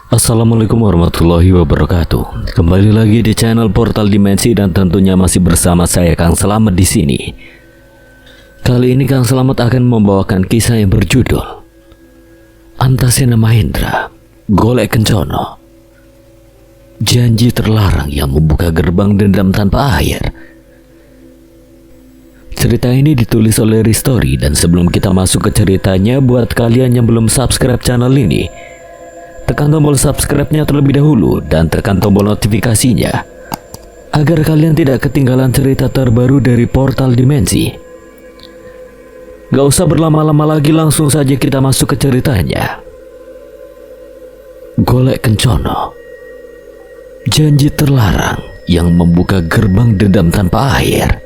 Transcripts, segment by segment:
Assalamualaikum warahmatullahi wabarakatuh. Kembali lagi di channel Portal Dimensi dan tentunya masih bersama saya Kang Selamat di sini. Kali ini Kang Selamat akan membawakan kisah yang berjudul Antasena Mahendra, Golek Kencono, janji terlarang yang membuka gerbang dendam tanpa akhir. Cerita ini ditulis oleh Ristori, dan sebelum kita masuk ke ceritanya, buat kalian yang belum subscribe channel ini, tekan tombol subscribe-nya terlebih dahulu dan tekan tombol notifikasinya agar kalian tidak ketinggalan cerita terbaru dari Portal Dimensi. Gak usah berlama-lama lagi, langsung saja kita masuk ke ceritanya. Golek Kencono, janji terlarang yang membuka gerbang dendam tanpa akhir.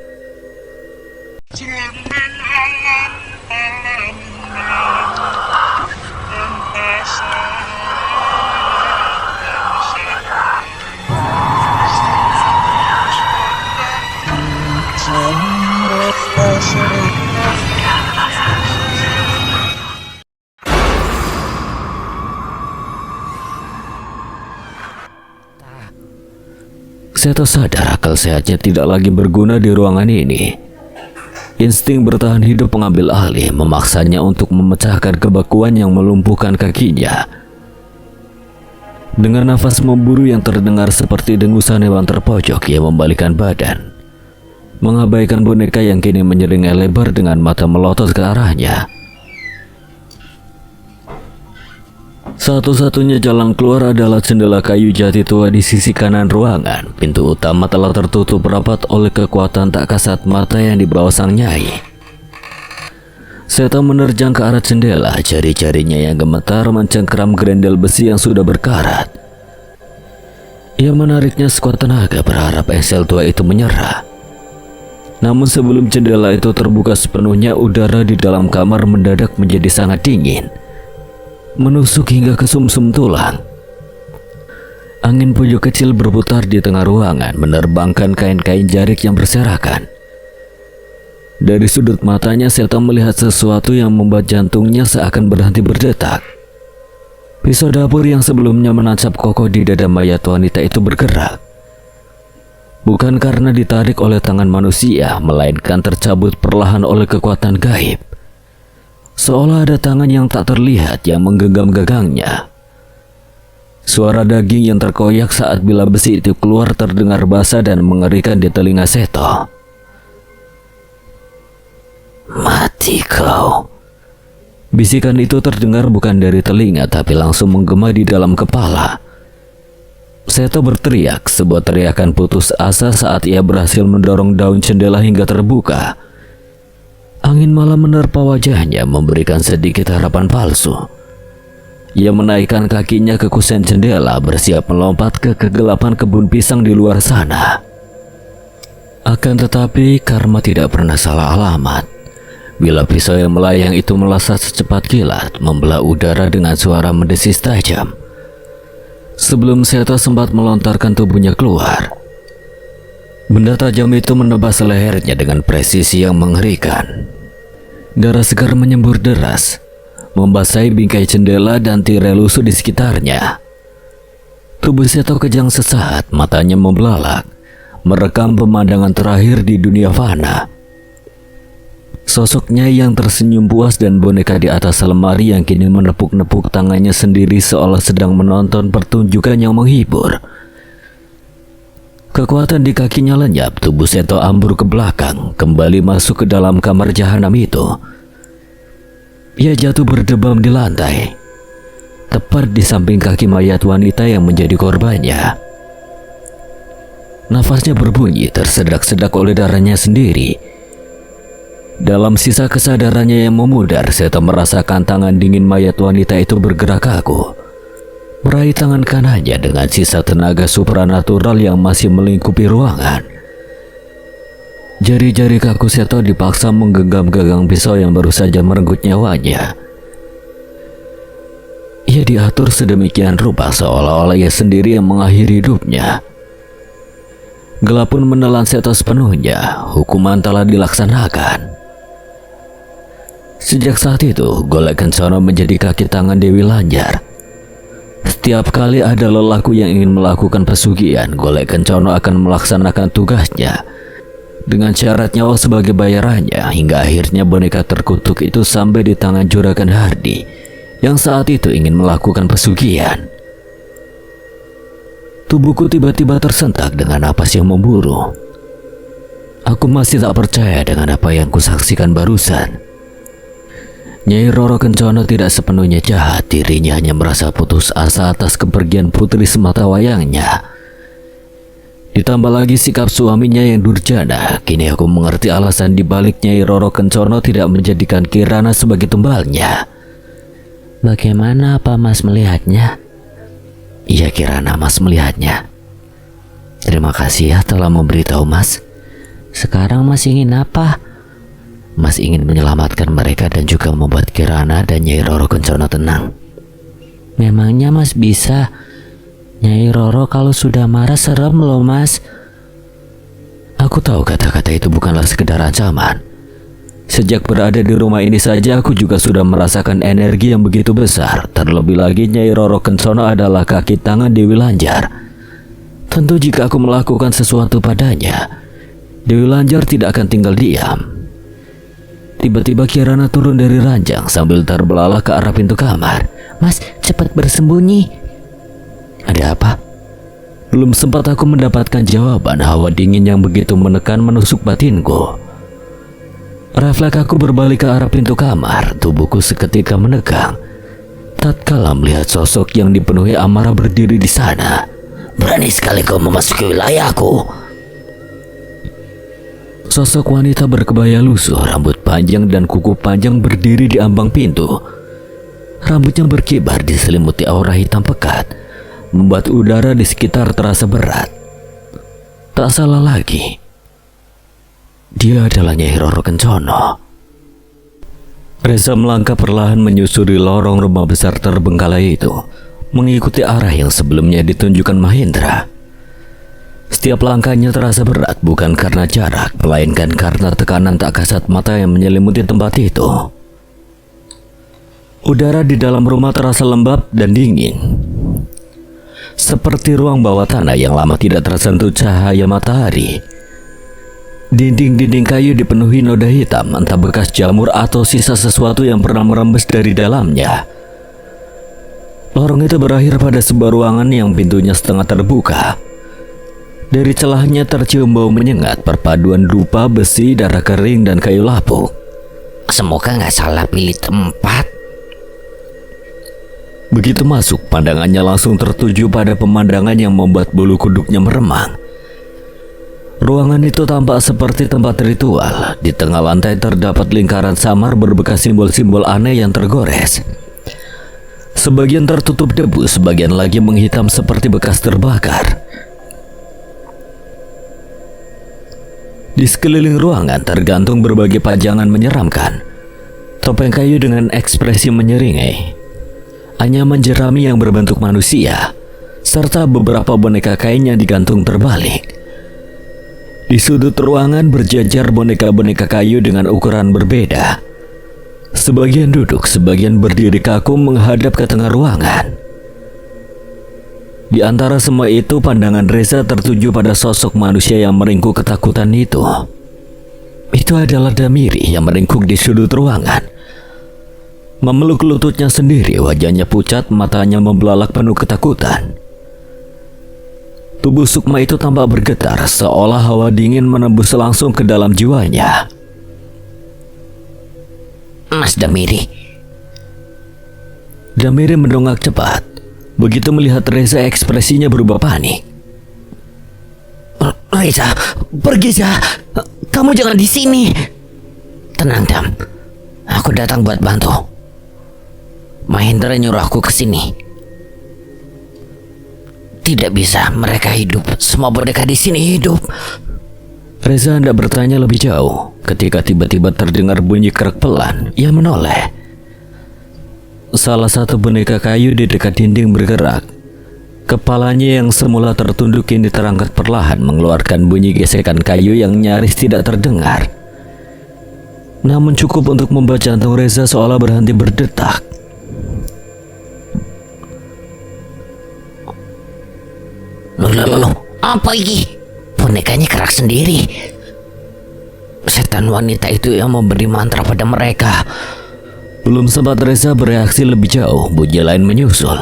Seto sadar akal sehatnya tidak lagi berguna di ruangan ini. Insting bertahan hidup mengambil alih, memaksanya untuk memecahkan kebekuan yang melumpuhkan kakinya. Dengan nafas memburu yang terdengar seperti dengusan hewan terpojok, ia membalikkan badan, mengabaikan boneka yang kini menyeringai lebar dengan mata melotot ke arahnya. Satu-satunya jalan keluar adalah jendela kayu jati tua di sisi kanan ruangan. Pintu utama telah tertutup rapat oleh kekuatan tak kasat mata yang dibawa sang nyai. Seto menerjang ke arah jendela, jari-jarinya yang gemetar mencengkeram grendel besi yang sudah berkarat. Ia menariknya sekuat tenaga, berharap engsel tua itu menyerah. Namun sebelum jendela itu terbuka sepenuhnya, udara di dalam kamar mendadak menjadi sangat dingin, menusuk hingga ke sumsum tulang. Angin pojok kecil berputar di tengah ruangan, menerbangkan kain-kain jarik yang berserakan. Dari sudut matanya, Seto melihat sesuatu yang membuat jantungnya seakan berhenti berdetak. Pisau dapur yang sebelumnya menancap kokoh di dada mayat wanita itu bergerak. Bukan karena ditarik oleh tangan manusia, melainkan tercabut perlahan oleh kekuatan gaib. Seolah ada tangan yang tak terlihat yang menggenggam gagangnya. Suara daging yang terkoyak saat bila besi itu keluar terdengar basah dan mengerikan di telinga Seto. "Mati kau." Bisikan itu terdengar bukan dari telinga, tapi langsung menggema di dalam kepala. Seto berteriak, sebuah teriakan putus asa saat ia berhasil mendorong daun jendela hingga terbuka. Angin malam menerpa wajahnya, memberikan sedikit harapan palsu. Ia menaikkan kakinya ke kusen jendela, bersiap melompat ke kegelapan kebun pisang di luar sana. Akan tetapi karma tidak pernah salah alamat. Bila pisau yang melayang itu melesat secepat kilat, membelah udara dengan suara mendesis tajam. Sebelum Seto sempat melontarkan tubuhnya keluar, benda tajam itu menebas lehernya dengan presisi yang mengerikan. Darah segar menyembur deras, membasahi bingkai jendela dan tirai lusuh di sekitarnya. Tubuh Seto kejang sesaat, matanya membelalak, merekam pemandangan terakhir di dunia fana. Sosoknya yang tersenyum puas dan boneka di atas lemari yang kini menepuk-nepuk tangannya sendiri seolah sedang menonton pertunjukan yang menghibur. Kekuatan di kakinya lenyap, tubuh Seto ambur ke belakang, kembali masuk ke dalam kamar jahanam itu. Ia jatuh berdebam di lantai, tepat di samping kaki mayat wanita yang menjadi korbannya. Nafasnya berbunyi tersedak-sedak oleh darahnya sendiri. Dalam sisa kesadarannya yang memudar, Seto merasakan tangan dingin mayat wanita itu bergerak kaku, meraih tangan kanannya dengan sisa tenaga supranatural yang masih melingkupi ruangan. Jari-jari kaku Seto dipaksa menggenggam gagang pisau yang baru saja merenggut nyawanya. Ia diatur sedemikian rupa seolah-olah ia sendiri yang mengakhiri hidupnya. Gelap pun menelan Seto sepenuhnya, hukuman telah dilaksanakan. Sejak saat itu, Golek Kencono menjadi kaki tangan Dewi Lanjar. Setiap kali ada lelaku yang ingin melakukan pesugihan, Golek Kencono akan melaksanakan tugasnya dengan syarat nyawa sebagai bayarannya, hingga akhirnya boneka terkutuk itu sampai di tangan Juragan Hardi yang saat itu ingin melakukan pesugihan. Tubuhku tiba-tiba tersentak dengan napas yang memburu. Aku masih tak percaya dengan apa yang kusaksikan barusan. Nyai Roro Kencono tidak sepenuhnya jahat, dirinya hanya merasa putus asa atas kepergian putri sematawayangnya. Ditambah lagi sikap suaminya yang durjana, kini aku mengerti alasan dibalik Nyai Roro Kencono tidak menjadikan Kirana sebagai tumbalnya. Bagaimana Pak Mas melihatnya? Iya Kirana, Mas melihatnya. Terima kasih ya telah memberitahu Mas. Sekarang Mas ingin apa? Mas ingin menyelamatkan mereka dan juga membuat Kirana dan Nyai Roro Kencono tenang. Memangnya Mas bisa? Nyai Roro kalau sudah marah serem loh Mas. Aku tahu kata-kata itu bukanlah sekedar ancaman. Sejak berada di rumah ini saja aku juga sudah merasakan energi yang begitu besar. Terlebih lagi Nyai Roro Kencono adalah kaki tangan Dewi Lanjar. Tentu jika aku melakukan sesuatu padanya, Dewi Lanjar tidak akan tinggal diam. Tiba-tiba Kirana turun dari ranjang sambil terbelalak ke arah pintu kamar. Mas, cepat bersembunyi. Ada apa? Belum sempat aku mendapatkan jawaban, hawa dingin yang begitu menekan menusuk batinku. Refleks aku berbalik ke arah pintu kamar, tubuhku seketika menegang tatkala melihat sosok yang dipenuhi amarah berdiri di sana. Berani sekali kau memasuki wilayahku. Sosok wanita berkebaya lusuh, rambut panjang dan kuku panjang berdiri di ambang pintu. Rambutnya berkibar diselimuti aura hitam pekat, membuat udara di sekitar terasa berat. Tak salah lagi, dia adalah Nyai Roro Kencono. Reza melangkah perlahan menyusuri lorong rumah besar terbengkalai itu, mengikuti arah yang sebelumnya ditunjukkan Mahendra. Setiap langkahnya terasa berat, bukan karena jarak, melainkan karena tekanan tak kasat mata yang menyelimuti tempat itu. Udara di dalam rumah terasa lembab dan dingin, seperti ruang bawah tanah yang lama tidak tersentuh cahaya matahari. Dinding-dinding kayu dipenuhi noda hitam, entah bekas jamur atau sisa sesuatu yang pernah merembes dari dalamnya. Lorong itu berakhir pada sebuah ruangan yang pintunya setengah terbuka. Dari celahnya tercium bau menyengat, perpaduan rupa, besi, darah kering, dan kayu lapuk. Semoga nggak salah pilih tempat. Begitu masuk, pandangannya langsung tertuju pada pemandangan yang membuat bulu kuduknya meremang. Ruangan itu tampak seperti tempat ritual. Di tengah lantai terdapat lingkaran samar berbekas simbol-simbol aneh yang tergores. Sebagian tertutup debu, sebagian lagi menghitam seperti bekas terbakar. Di sekeliling ruangan tergantung berbagai pajangan menyeramkan. Topeng kayu dengan ekspresi menyeringai, anyaman jerami yang berbentuk manusia, serta beberapa boneka kain yang digantung terbalik. Di sudut ruangan berjajar boneka-boneka kayu dengan ukuran berbeda. Sebagian duduk, sebagian berdiri kaku menghadap ke tengah ruangan. Di antara semua itu, pandangan Reza tertuju pada sosok manusia yang meringkuk ketakutan itu. Itu adalah Damiri yang meringkuk di sudut ruangan. Memeluk lututnya sendiri, wajahnya pucat, matanya membelalak penuh ketakutan. Tubuh Sukma itu tampak bergetar, seolah hawa dingin menembus langsung ke dalam jiwanya. Mas Damiri. Damiri mendongak cepat. Begitu melihat Reza, ekspresinya berubah panik. Reza, pergi Za. Kamu jangan di sini. Tenang Dam, aku datang buat bantu. Mahendra nyuruh aku ke sini. Tidak bisa, mereka hidup. Semua boneka di sini hidup. Reza hendak bertanya lebih jauh ketika tiba-tiba terdengar bunyi kerak pelan. Ia menoleh. Salah satu boneka kayu di dekat dinding bergerak. Kepalanya yang semula tertunduk kini terangkat perlahan, mengeluarkan bunyi gesekan kayu yang nyaris tidak terdengar. Namun cukup untuk membuat jantung Reza seolah berhenti berdetak. Loh, apa ini? Bonekanya gerak sendiri. Setan wanita itu yang memberi mantra pada mereka. Belum sempat Reza bereaksi lebih jauh, bunyi lain menyusul.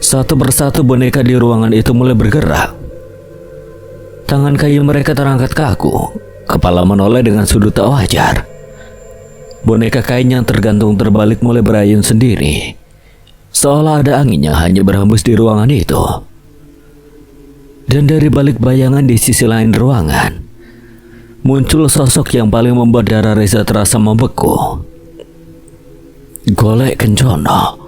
Satu persatu boneka di ruangan itu mulai bergerak. Tangan kayu mereka terangkat kaku, kepala menoleh dengan sudut tak wajar. Boneka kain yang tergantung terbalik mulai berayun sendiri, seolah ada angin yang hanya berhembus di ruangan itu. Dan dari balik bayangan di sisi lain ruangan, muncul sosok yang paling membuat darah Reza terasa membeku. Golek Kencono.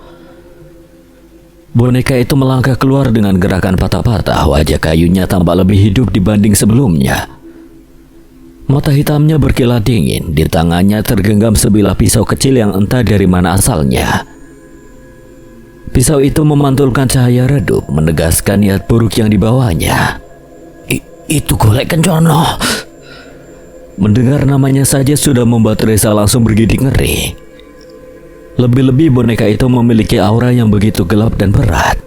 Boneka itu melangkah keluar dengan gerakan patah-patah. Wajah kayunya tampak lebih hidup dibanding sebelumnya. Mata hitamnya berkilat dingin. Di tangannya tergenggam sebilah pisau kecil yang entah dari mana asalnya. Pisau itu memantulkan cahaya redup, menegaskan niat buruk yang dibawanya. Itu Golek Kencono. Mendengar namanya saja sudah membuat Reza langsung bergidik ngeri. Lebih-lebih boneka itu memiliki aura yang begitu gelap dan berat.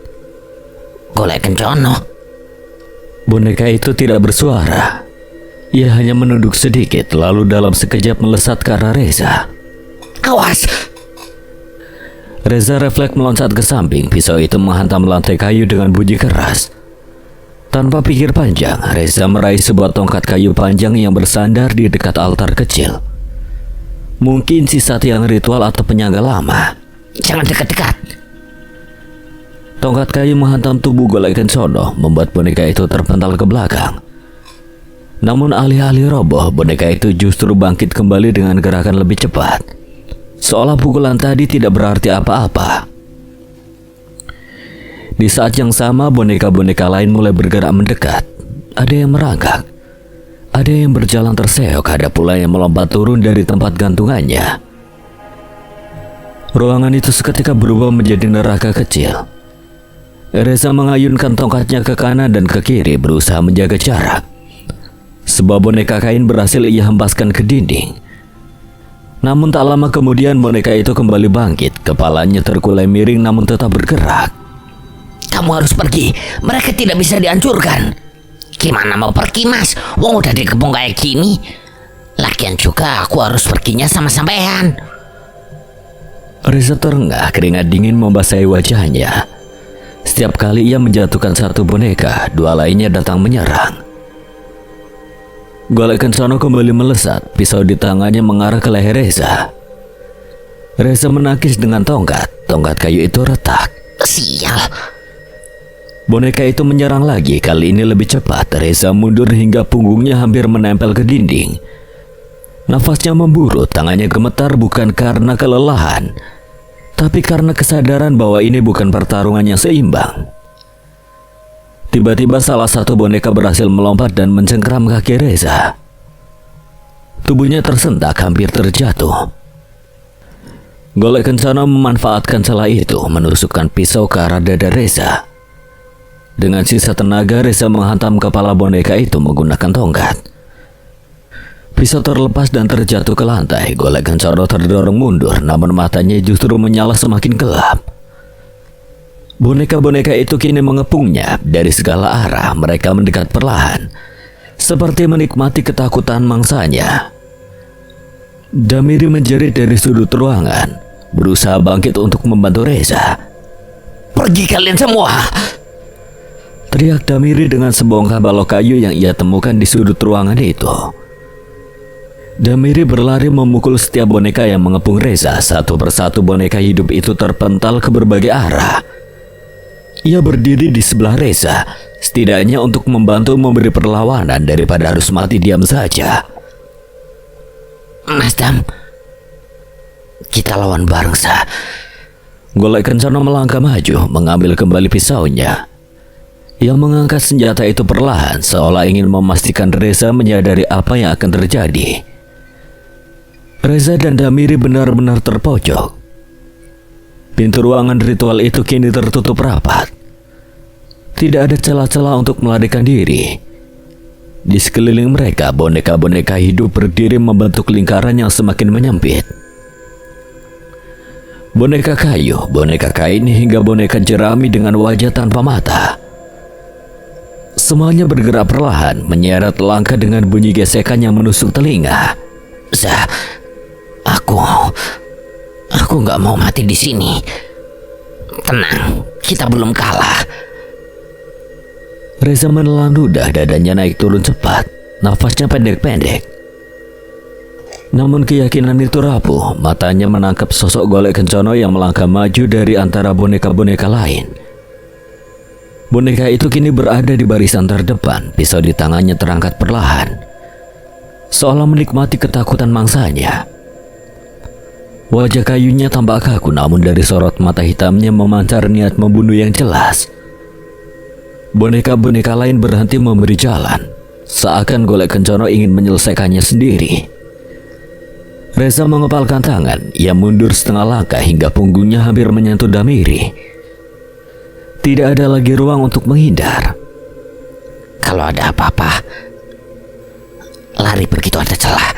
Golek Kencono. Boneka itu tidak bersuara. Ia hanya menunduk sedikit, lalu dalam sekejap melesat ke arah Reza. Awas! Reza refleks meloncat ke samping. Pisau itu menghantam lantai kayu dengan bunyi keras. Tanpa pikir panjang, Reza meraih sebuah tongkat kayu panjang yang bersandar di dekat altar kecil. Mungkin sisa tiang ritual atau penyangga lama. Jangan dekat-dekat. Tongkat kayu menghantam tubuh Golek Kencono, membuat boneka itu terpental ke belakang. Namun alih-alih roboh, boneka itu justru bangkit kembali dengan gerakan lebih cepat, seolah pukulan tadi tidak berarti apa-apa. Di saat yang sama, boneka-boneka lain mulai bergerak mendekat. Ada yang merangkak, ada yang berjalan terseok, ada pula yang melompat turun dari tempat gantungannya. Ruangan itu seketika berubah menjadi neraka kecil. Reza mengayunkan tongkatnya ke kanan dan ke kiri, berusaha menjaga jarak. Sebuah boneka kain berhasil ia hempaskan ke dinding. Namun tak lama kemudian boneka itu kembali bangkit. Kepalanya terkulai miring namun tetap bergerak. Kamu harus pergi. Mereka tidak bisa dihancurkan. Gimana mau pergi, Mas? Wong udah dikepung kayak gini. Lagian juga aku harus perginya sama sampean. Reza terengah, keringat dingin membasahi wajahnya. Setiap kali ia menjatuhkan satu boneka, dua lainnya datang menyerang. Golek Kencono kembali melesat. Pisau di tangannya mengarah ke leher Reza. Reza menangkis dengan tongkat. Tongkat kayu itu retak. Sial. Boneka itu menyerang lagi, kali ini lebih cepat. Reza mundur hingga punggungnya hampir menempel ke dinding. Nafasnya memburut, tangannya gemetar bukan karena kelelahan, tapi karena kesadaran bahwa ini bukan pertarungan yang seimbang. Tiba-tiba salah satu boneka berhasil melompat dan mencengkram kaki Reza. Tubuhnya tersentak, hampir terjatuh. Golek Kencono memanfaatkan celah itu, menusukkan pisau ke arah dada Reza. Dengan sisa tenaga, Reza menghantam kepala boneka itu menggunakan tongkat. Pisau terlepas dan terjatuh ke lantai. Golek Kencono terdorong mundur, namun matanya justru menyala semakin gelap. Boneka-boneka itu kini mengepungnya. Dari segala arah mereka mendekat perlahan, seperti menikmati ketakutan mangsanya. Damiri menjerit dari sudut ruangan, berusaha bangkit untuk membantu Reza. Pergi kalian semua! Teriak Damiri dengan sebongkah balok kayu yang ia temukan di sudut ruangan itu. Damiri berlari memukul setiap boneka yang mengepung Reza. Satu persatu boneka hidup itu terpental ke berbagai arah. Ia berdiri di sebelah Reza, setidaknya untuk membantu memberi perlawanan daripada harus mati diam saja. Mas Dam, kita lawan bareng sah. Golek Kencono melangkah maju, mengambil kembali pisaunya. Ia mengangkat senjata itu perlahan, seolah ingin memastikan Reza menyadari apa yang akan terjadi. Reza dan Damiri benar-benar terpojok. Pintu ruangan ritual itu kini tertutup rapat. Tidak ada celah-celah untuk melarikan diri. Di sekeliling mereka, boneka-boneka hidup berdiri membentuk lingkaran yang semakin menyempit. Boneka kayu, boneka kain hingga boneka jerami dengan wajah tanpa mata. Semuanya bergerak perlahan, menyeret langkah dengan bunyi gesekan yang menusuk telinga. Aku nggak mau mati di sini. Tenang, kita belum kalah. Reza menelan ludah, dadanya naik turun cepat, nafasnya pendek-pendek. Namun keyakinan itu rapuh, matanya menangkap sosok Golek Kencono yang melangkah maju dari antara boneka-boneka lain. Boneka itu kini berada di barisan terdepan, pisau di tangannya terangkat perlahan, seolah menikmati ketakutan mangsanya. Wajah kayunya tampak kaku, namun dari sorot mata hitamnya memancar niat membunuh yang jelas. Boneka-boneka lain berhenti memberi jalan, seakan Golek Kencono ingin menyelesaikannya sendiri. Reza mengepalkan tangan, ia mundur setengah langkah hingga punggungnya hampir menyentuh Damiri. Tidak ada lagi ruang untuk menghindar. Kalau ada apa-apa, lari begitu ada celah.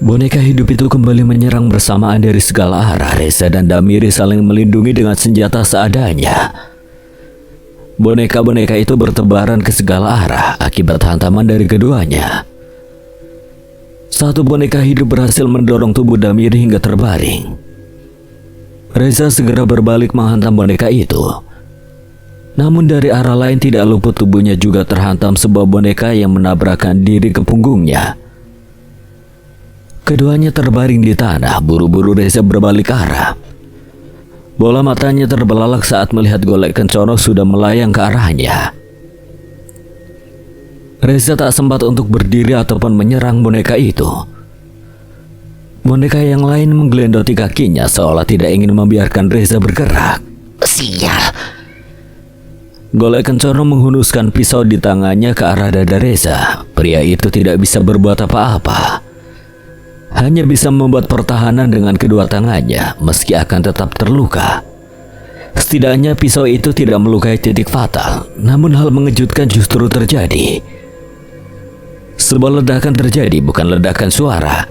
Boneka hidup itu kembali menyerang bersamaan dari segala arah. Reza dan Damiri saling melindungi dengan senjata seadanya. Boneka-boneka itu bertebaran ke segala arah akibat hantaman dari keduanya. Satu boneka hidup berhasil mendorong tubuh Damiri hingga terbaring. Reza segera berbalik menghantam boneka itu. Namun dari arah lain tidak luput tubuhnya juga terhantam sebuah boneka yang menabrakkan diri ke punggungnya. Keduanya terbaring di tanah. Buru-buru Reza berbalik arah. Bola matanya terbelalak saat melihat Golek Kencono sudah melayang ke arahnya. Reza tak sempat untuk berdiri ataupun menyerang boneka itu. Boneka yang lain menggelendoti kakinya seolah tidak ingin membiarkan Reza bergerak. Sial! Golek Kencono menghunuskan pisau di tangannya ke arah dada Reza. Pria itu tidak bisa berbuat apa-apa, hanya bisa membuat pertahanan dengan kedua tangannya meski akan tetap terluka. Setidaknya pisau itu tidak melukai titik fatal, namun hal mengejutkan justru terjadi. Sebuah ledakan terjadi, bukan ledakan suara,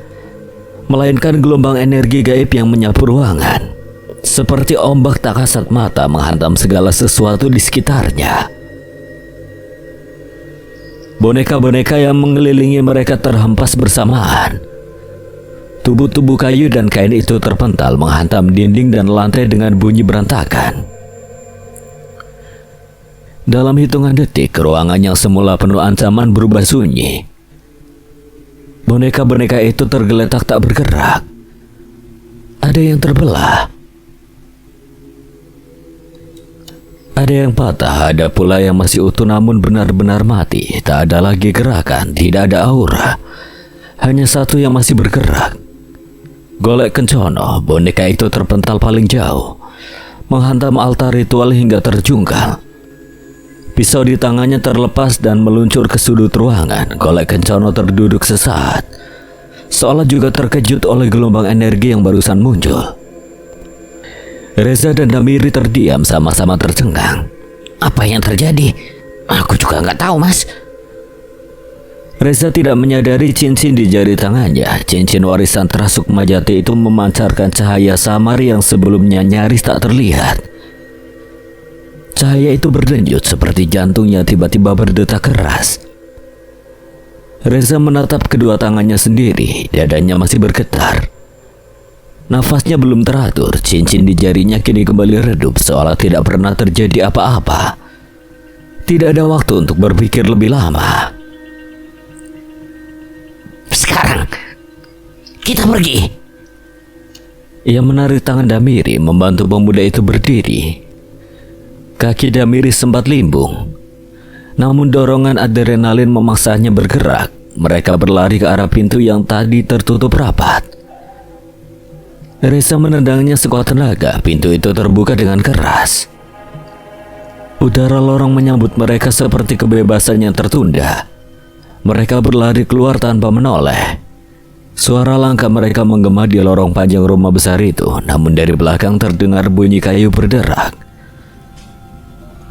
melainkan gelombang energi gaib yang menyapu ruangan. Seperti ombak tak kasat mata menghantam segala sesuatu di sekitarnya. Boneka-boneka yang mengelilingi mereka terhempas bersamaan. Tubuh-tubuh kayu dan kain itu terpental menghantam dinding dan lantai dengan bunyi berantakan. Dalam hitungan detik, ruangan yang semula penuh ancaman berubah sunyi. Boneka-boneka itu tergeletak tak bergerak. Ada yang terbelah, ada yang patah, ada pula yang masih utuh namun benar-benar mati. Tak ada lagi gerakan, tidak ada aura, hanya satu yang masih bergerak. Golek Kencono, boneka itu terpental paling jauh, menghantam altar ritual hingga terjungkal. Pisau di tangannya terlepas dan meluncur ke sudut ruangan. Golek Kencono terduduk sesaat, seolah juga terkejut oleh gelombang energi yang barusan muncul. Reza dan Damiri terdiam sama-sama tercengang. Apa yang terjadi? Aku juga nggak tahu, Mas. Reza tidak menyadari cincin di jari tangannya. Cincin warisan terasuk Majati itu memancarkan cahaya samar yang sebelumnya nyaris tak terlihat. Cahaya itu berdenyut seperti jantungnya tiba-tiba berdetak keras. Reza menatap kedua tangannya sendiri, dadanya masih bergetar. Nafasnya belum teratur, cincin di jarinya kini kembali redup seolah tidak pernah terjadi apa-apa. Tidak ada waktu untuk berpikir lebih lama. Sekarang, kita pergi. Ia menarik tangan Damiri membantu pemuda itu berdiri. Kaki Damiri sempat limbung, namun dorongan adrenalin memaksanya bergerak. Mereka berlari ke arah pintu yang tadi tertutup rapat. Reza menendangnya sekuat tenaga, pintu itu terbuka dengan keras. Udara lorong menyambut mereka seperti kebebasan yang tertunda. Mereka berlari keluar tanpa menoleh. Suara langkah mereka menggema di lorong panjang rumah besar itu, namun dari belakang terdengar bunyi kayu berderak.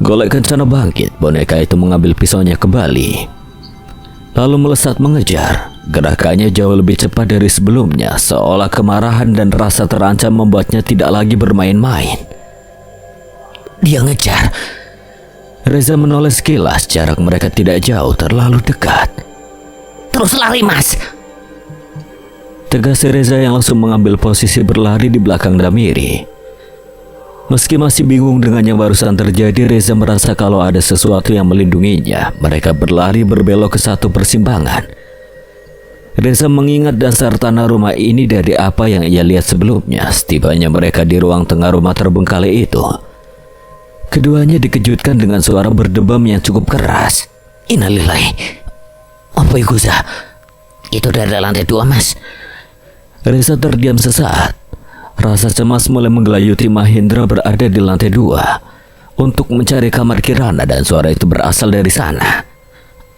Golek Kencono bangkit, boneka itu mengambil pisaunya kembali. lalu melesat mengejar. Gerakannya jauh lebih cepat dari sebelumnya, seolah kemarahan dan rasa terancam membuatnya tidak lagi bermain-main. Dia ngejar. Reza menoleh sekilas, jarak mereka tidak jauh, terlalu dekat. Terus lari, Mas. Tegas Reza yang langsung mengambil posisi berlari di belakang Damiri. Meski masih bingung dengan yang barusan terjadi, Reza merasa kalau ada sesuatu yang melindunginya. Mereka berlari berbelok ke satu persimpangan. Reza mengingat dasar tanah rumah ini dari apa yang ia lihat sebelumnya. Setibanya mereka di ruang tengah rumah terbengkalai itu, keduanya dikejutkan dengan suara berdebam yang cukup keras. Innalillahi. Apa itu, Zah? Itu dari lantai 2, Mas. Reza terdiam sesaat. Rasa cemas mulai menggelayuti Mahendra berada di lantai 2 untuk mencari kamar Kirana, dan suara itu berasal dari sana.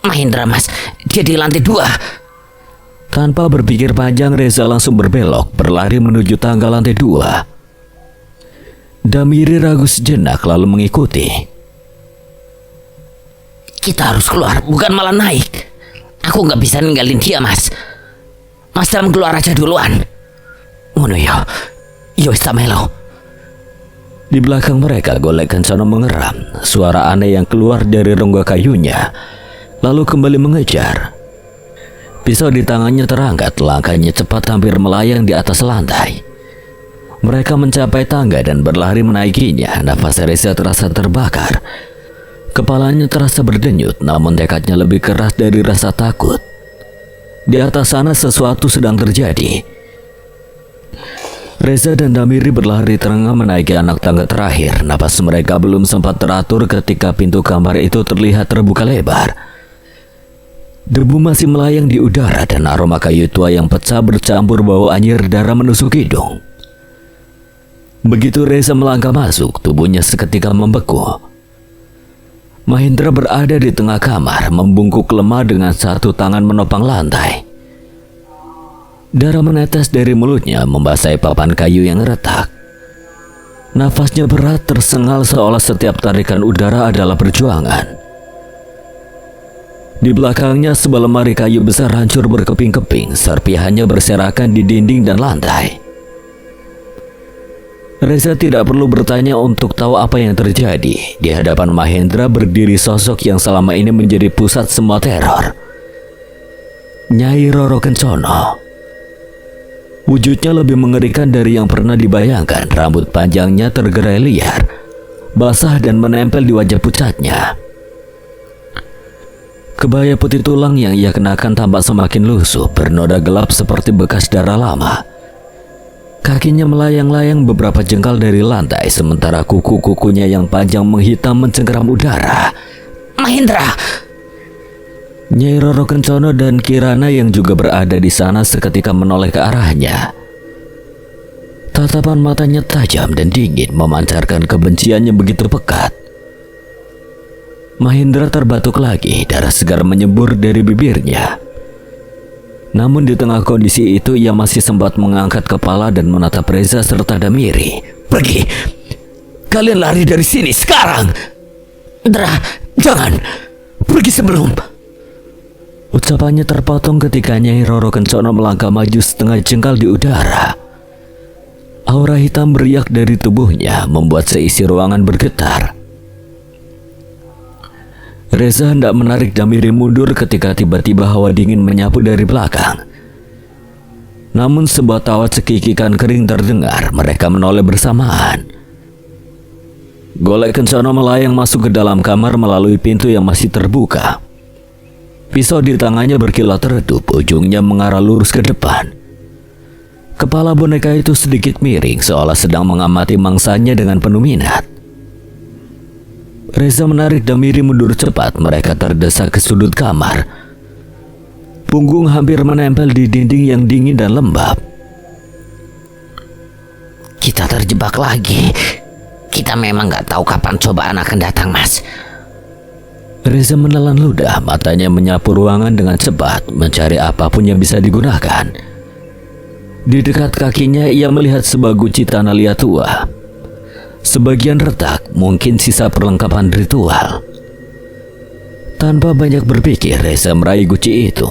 Mahendra, Mas. Dia di lantai 2. Tanpa berpikir panjang, Reza langsung berbelok, berlari menuju tangga lantai 2. Damiri ragu sejenak lalu mengikuti. Kita harus keluar, bukan malah naik. Aku nggak bisa ninggalin dia, Mas. Mas Dam keluar aja duluan. Ngono ya. Yo Istamelo. Di belakang mereka, Golek Kencana mengeram. Suara aneh yang keluar dari rongga kayunya, lalu kembali mengejar. Pisau di tangannya terangkat, langkahnya cepat hampir melayang di atas lantai. Mereka mencapai tangga dan berlari menaikinya. Nafas Reza terasa terbakar. Kepalanya terasa berdenyut, namun tekadnya lebih keras dari rasa takut. Di atas sana sesuatu sedang terjadi. Reza dan Damiri berlari terengah menaiki anak tangga terakhir. Napas mereka belum sempat teratur ketika pintu kamar itu terlihat terbuka lebar. Debu masih melayang di udara dan aroma kayu tua yang pecah bercampur bau anyir darah menusuk hidung. Begitu Reza melangkah masuk, tubuhnya seketika membeku. Mahendra berada di tengah kamar, membungkuk lemah dengan satu tangan menopang lantai. Darah menetes dari mulutnya membasahi papan kayu yang retak. Nafasnya berat, tersengal seolah setiap tarikan udara adalah perjuangan. Di belakangnya sebuah lemari kayu besar hancur berkeping-keping, serpihannya berserakan di dinding dan lantai. Reza tidak perlu bertanya untuk tahu apa yang terjadi. Di hadapan Mahendra berdiri sosok yang selama ini menjadi pusat semua teror. Nyai Roro Kencana. Wujudnya lebih mengerikan dari yang pernah dibayangkan. Rambut panjangnya tergerai liar, basah dan menempel di wajah pucatnya. Kebaya putih tulang yang ia kenakan tampak semakin lusuh, bernoda gelap seperti bekas darah lama. Kakinya melayang-layang beberapa jengkal dari lantai, sementara kuku-kukunya yang panjang menghitam mencengkeram udara. Mahendra! Nyai Roro Kencana dan Kirana yang juga berada di sana seketika menoleh ke arahnya. Tatapan matanya tajam dan dingin, memancarkan kebencian yang begitu pekat. Mahendra terbatuk lagi, darah segar menyembur dari bibirnya. Namun di tengah kondisi itu ia masih sempat mengangkat kepala dan menatap Reza serta Damiri. Pergi! Kalian lari dari sini sekarang! Dra, jangan! Pergi sebelum... Ucapannya terpotong ketika Nyai Roro Kencana melangkah maju setengah jengkal di udara. Aura hitam beriak dari tubuhnya membuat seisi ruangan bergetar. Reza hendak menarik Damiri mundur ketika tiba-tiba hawa dingin menyapu dari belakang. Namun sebuah tawa cekikikan kering terdengar. Mereka menoleh bersamaan. Golek Kencana melayang masuk ke dalam kamar melalui pintu yang masih terbuka. Pisau di tangannya berkilat redup, ujungnya mengarah lurus ke depan. Kepala boneka itu sedikit miring, seolah sedang mengamati mangsanya dengan penuh minat. Reza menarik Damiri mundur cepat. Mereka terdesak ke sudut kamar. Punggung hampir menempel di dinding yang dingin dan lembab. Kita terjebak lagi. Kita memang nggak tahu kapan cobaan akan datang, Mas. Reza menelan ludah, matanya menyapu ruangan dengan cepat, mencari apapun yang bisa digunakan. Di dekat kakinya ia melihat sebuah guci tanah liat tua. Sebagian retak, mungkin sisa perlengkapan ritual. Tanpa banyak berpikir, Reza meraih guci itu.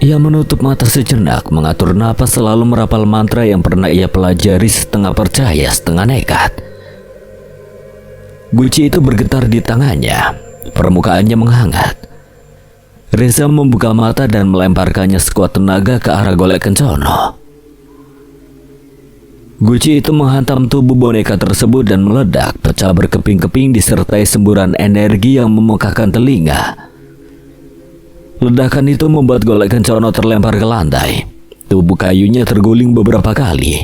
Ia menutup mata sejenak, mengatur napas, selalu merapal mantra yang pernah ia pelajari, setengah percaya, setengah nekat. Guci itu bergetar di tangannya, permukaannya menghangat. Reza membuka mata dan melemparkannya sekuat tenaga ke arah Golek Kencono. Guci itu menghantam tubuh boneka tersebut dan meledak, pecah berkeping-keping disertai semburan energi yang memekakkan telinga. Ledakan itu membuat Golek Kencono terlempar ke lantai. Tubuh kayunya terguling beberapa kali.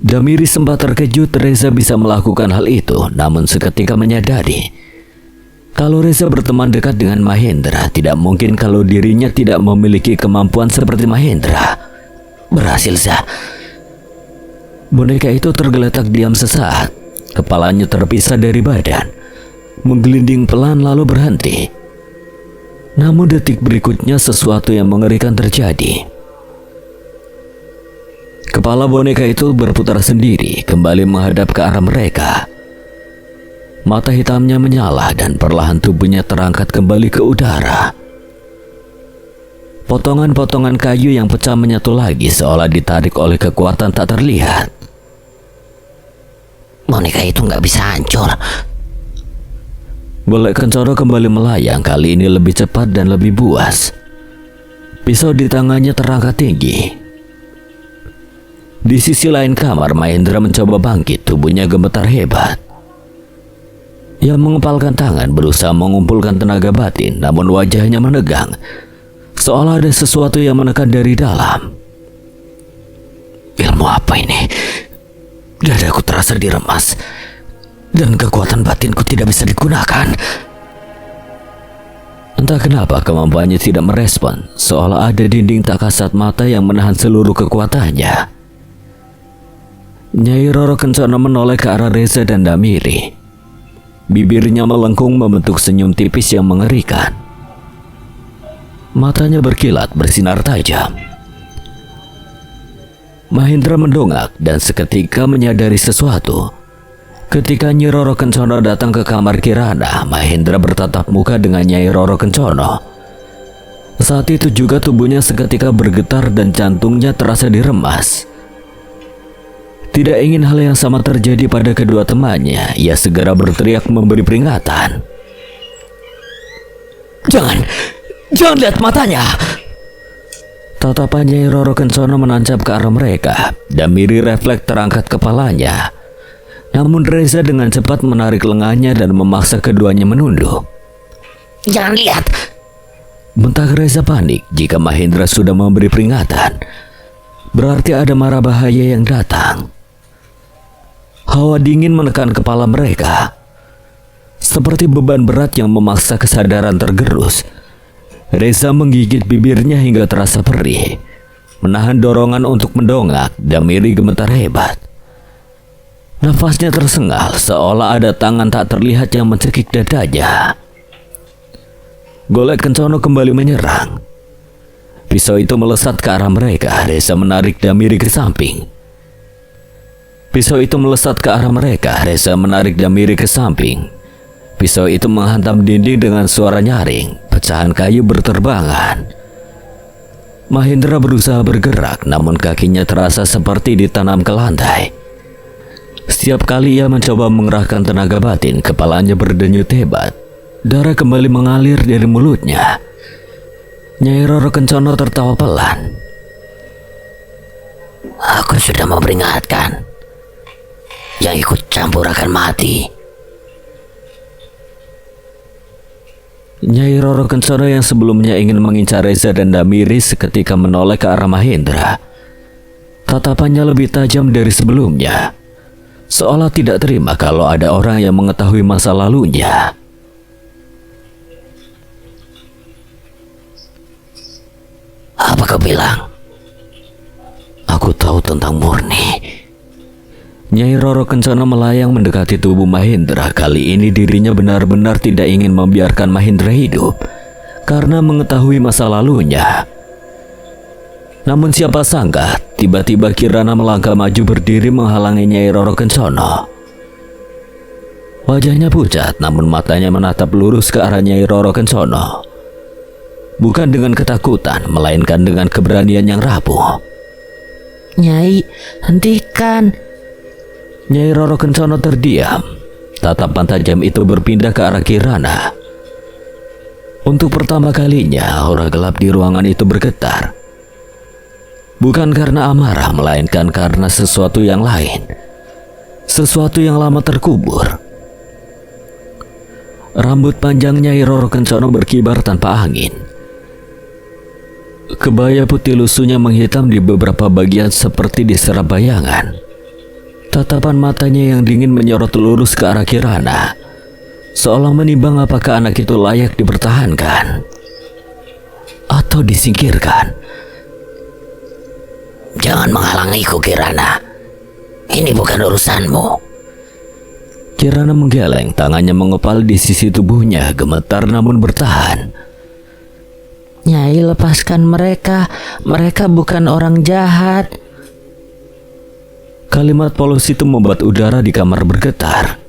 Damiri sempat terkejut Reza bisa melakukan hal itu, namun seketika menyadari kalau Reza berteman dekat dengan Mahendra, tidak mungkin kalau dirinya tidak memiliki kemampuan seperti Mahendra. Berhasil, Zah. Boneka itu tergeletak diam sesaat. Kepalanya terpisah dari badan, menggelinding pelan lalu berhenti. Namun detik berikutnya sesuatu yang mengerikan terjadi. Kepala boneka itu berputar sendiri, kembali menghadap ke arah mereka. Mata hitamnya menyala dan perlahan tubuhnya terangkat kembali ke udara. Potongan-potongan kayu yang pecah menyatu lagi seolah ditarik oleh kekuatan tak terlihat. Boneka itu nggak bisa hancur. Golek Kencono kembali melayang, kali ini lebih cepat dan lebih buas. Pisau di tangannya terangkat tinggi. Di sisi lain kamar, Mahendra mencoba bangkit, tubuhnya gemetar hebat. Ia mengepalkan tangan, berusaha mengumpulkan tenaga batin, namun wajahnya menegang, seolah ada sesuatu yang menekan dari dalam. Ilmu apa ini? Dadaku terasa diremas, dan kekuatan batinku tidak bisa digunakan. Entah kenapa kemampuannya tidak merespon, seolah ada dinding tak kasat mata yang menahan seluruh kekuatannya. Nyai Roro Kencono menoleh ke arah Reza dan Damiri. Bibirnya melengkung membentuk senyum tipis yang mengerikan. Matanya berkilat bersinar tajam. Mahendra mendongak dan seketika menyadari sesuatu. Ketika Nyai Roro Kencono datang ke kamar Kirana, Mahendra bertatap muka dengan Nyai Roro Kencono. Saat itu juga tubuhnya seketika bergetar dan jantungnya terasa diremas. Tidak ingin hal yang sama terjadi pada kedua temannya, ia segera berteriak memberi peringatan. Jangan lihat matanya. Tatapan Nyai Roro Kencono menancap ke arah mereka. Damiri refleks terangkat kepalanya. Namun Reza dengan cepat menarik lengannya dan memaksa keduanya menunduk. Jangan lihat. Bentak Reza panik. Jika Mahendra sudah memberi peringatan, berarti ada mara bahaya yang datang. Hawa dingin menekan kepala mereka, seperti beban berat yang memaksa kesadaran tergerus. Reza menggigit bibirnya hingga terasa perih, menahan dorongan untuk mendongak. Damiri gemetar hebat. Nafasnya tersengal, seolah ada tangan tak terlihat yang mencekik dadanya. Golek Kencono kembali menyerang. Pisau itu melesat ke arah mereka. Reza menarik Damiri ke samping. Pisau itu melesat ke arah mereka. Reza menarik Damiri ke samping. Pisau itu menghantam dinding dengan suara nyaring. Pecahan kayu berterbangan. Mahendra berusaha bergerak, namun kakinya terasa seperti ditanam ke lantai. Setiap kali ia mencoba mengerahkan tenaga batin, kepalanya berdenyut hebat. Darah kembali mengalir dari mulutnya. Nyai Roro Kencono tertawa pelan. Aku sudah memperingatkan. Yang ikut campur akan mati. Nyai Roro Kencono yang sebelumnya ingin mengincar Reza dan Damiri seketika menoleh ke arah Mahendra. Tatapannya lebih tajam dari sebelumnya, seolah tidak terima kalau ada orang yang mengetahui masa lalunya. Apa kau bilang? Aku tahu tentang Murni. Nyai Roro Kencono melayang mendekati tubuh Mahendra. Kali ini dirinya benar-benar tidak ingin membiarkan Mahendra hidup karena mengetahui masa lalunya. Namun siapa sangka tiba-tiba Kirana melangkah maju berdiri menghalangi Nyai Roro Kencono. Wajahnya pucat, namun matanya menatap lurus ke arah Nyai Roro Kencono. Bukan dengan ketakutan, melainkan dengan keberanian yang rapuh. Nyai, hentikan. Nyai Roro Kencono terdiam. Tatapan tajam itu berpindah ke arah Kirana. Untuk pertama kalinya, aura gelap di ruangan itu bergetar. Bukan karena amarah, melainkan karena sesuatu yang lain. Sesuatu yang lama terkubur. Rambut panjang Nyai Roro Kencono berkibar tanpa angin. Kebaya putih lusuhnya menghitam di beberapa bagian seperti diserap bayangan. Tatapan matanya yang dingin menyorot lurus ke arah Kirana, seolah menimbang apakah anak itu layak dipertahankan atau disingkirkan. Jangan menghalangiku, Kirana. Ini bukan urusanmu. Kirana menggeleng, tangannya mengepal di sisi tubuhnya, gemetar namun bertahan. Nyai, lepaskan mereka. Mereka bukan orang jahat. Kalimat polos itu membuat udara di kamar bergetar.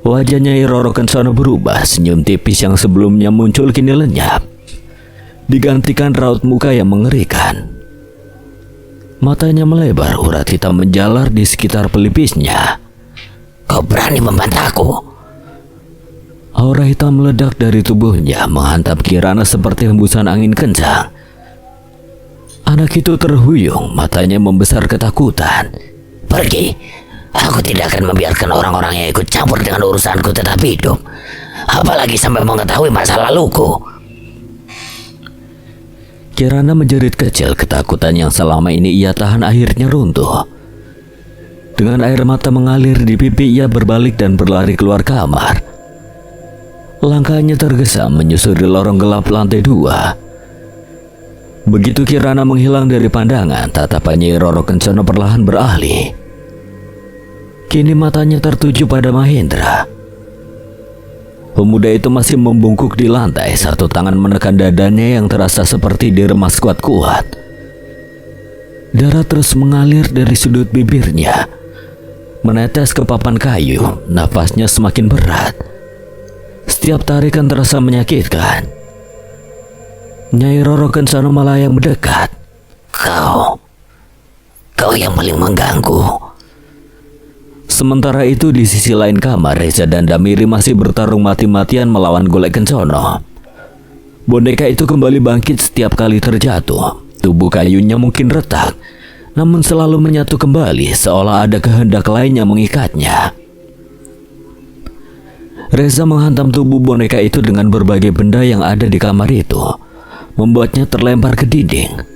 Wajah Nyai Roro Kencono berubah, senyum tipis yang sebelumnya muncul kini lenyap, digantikan raut muka yang mengerikan. Matanya melebar, urat hitam menjalar di sekitar pelipisnya. Kau berani membantahku? Aura hitam meledak dari tubuhnya, menghantam Kirana seperti hembusan angin kencang. Anak itu terhuyung, matanya membesar ketakutan. Pergi. Aku tidak akan membiarkan orang-orang yang ikut campur dengan urusanku tetap hidup. Apalagi sampai mengetahui masa laluku. Kirana menjerit kecil, ketakutan yang selama ini ia tahan akhirnya runtuh. Dengan air mata mengalir di pipi, ia berbalik dan berlari keluar kamar. Langkahnya tergesa menyusuri lorong gelap lantai 2. Begitu Kirana menghilang dari pandangan, tatapannya Roro Kencono perlahan beralih. Kini matanya tertuju pada Mahendra. Pemuda itu masih membungkuk di lantai, satu tangan menekan dadanya yang terasa seperti diremas kuat-kuat. Darah terus mengalir dari sudut bibirnya, menetes ke papan kayu. Nafasnya semakin berat. Setiap tarikan terasa menyakitkan. Nyai Roro Kencono melayang mendekat. Kau yang paling mengganggu. Sementara itu di sisi lain kamar, Reza dan Damiri masih bertarung mati-matian melawan Golek Kencono. Boneka itu kembali bangkit setiap kali terjatuh. Tubuh kayunya mungkin retak, namun selalu menyatu kembali seolah ada kehendak lain yang mengikatnya. Reza menghantam tubuh boneka itu dengan berbagai benda yang ada di kamar itu, membuatnya terlempar ke dinding.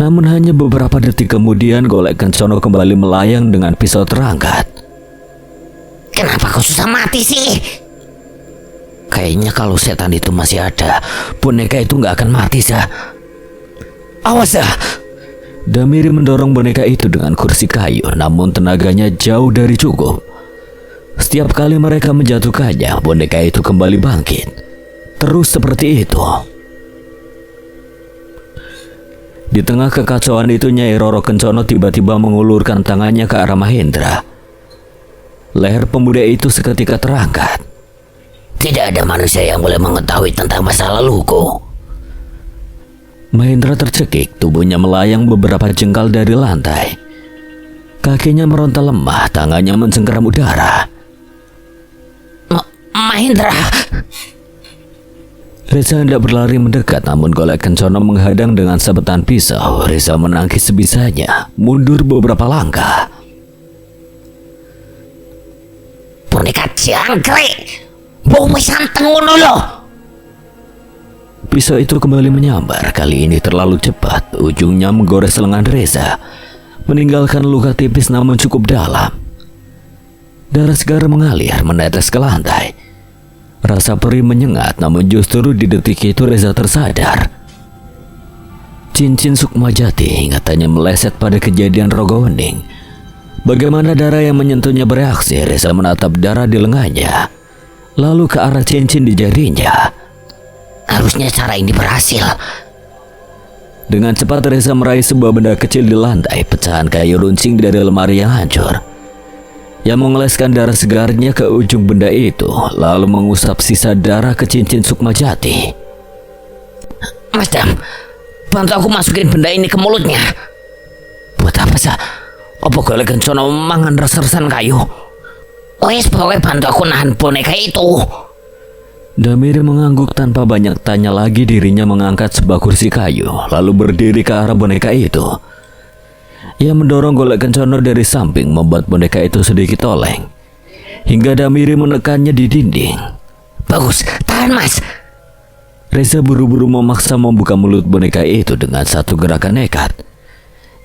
Namun hanya beberapa detik kemudian Golek Kencono kembali melayang dengan pisau terangkat. Kenapa kau susah mati sih? Kayaknya kalau setan itu masih ada, boneka itu nggak akan mati, Zah. Awas, Zah. Damiri mendorong boneka itu dengan kursi kayu, namun tenaganya jauh dari cukup. Setiap kali mereka menjatuhkannya, boneka itu kembali bangkit. Terus seperti itu. Di tengah kekacauan itu, Nyai Roro Kencono tiba-tiba mengulurkan tangannya ke arah Mahendra. Leher pemuda itu seketika terangkat. Tidak ada manusia yang boleh mengetahui tentang masa laluku. Mahendra tercekik, tubuhnya melayang beberapa jengkal dari lantai. Kakinya meronta lemah, tangannya mencengkeram udara. Mahendra. Reza hendak berlari mendekat, namun Golek Kencono menghadang dengan sabetan pisau. Reza menangkis sebisanya, mundur beberapa langkah. Boneka jangkrik, bau santen ngono loh. Pisau itu kembali menyambar, kali ini terlalu cepat. Ujungnya menggores lengan Reza, meninggalkan luka tipis namun cukup dalam. Darah segar mengalir menetes ke lantai. Rasa perih menyengat, namun justru di detik itu Reza tersadar. Cincin Sukma Jati, ingatannya meleset pada kejadian Rogowening. Bagaimana darah yang menyentuhnya bereaksi, Reza menatap darah di lengannya, lalu ke arah cincin di jarinya. Harusnya cara ini berhasil. Dengan cepat Reza meraih sebuah benda kecil di lantai, pecahan kayu runcing dari lemari yang hancur. Ia mengoleskan darah segarnya ke ujung benda itu, lalu mengusap sisa darah ke cincin Sukmajati. Mas Dam, bantu aku masukin benda ini ke mulutnya. Buat apa sih? Apa Golek Kencana mangan res-resan kayu? Wes pokoknya bantu aku nahan boneka itu. Damiri mengangguk tanpa banyak tanya lagi. Dirinya mengangkat sebuah kursi kayu, lalu berdiri ke arah boneka itu. Ia mendorong Golek Kencana dari samping, membuat boneka itu sedikit oleng, hingga Damiri menekannya di dinding. Bagus, tahan Mas. Reza buru-buru memaksa membuka mulut boneka itu dengan satu gerakan nekat.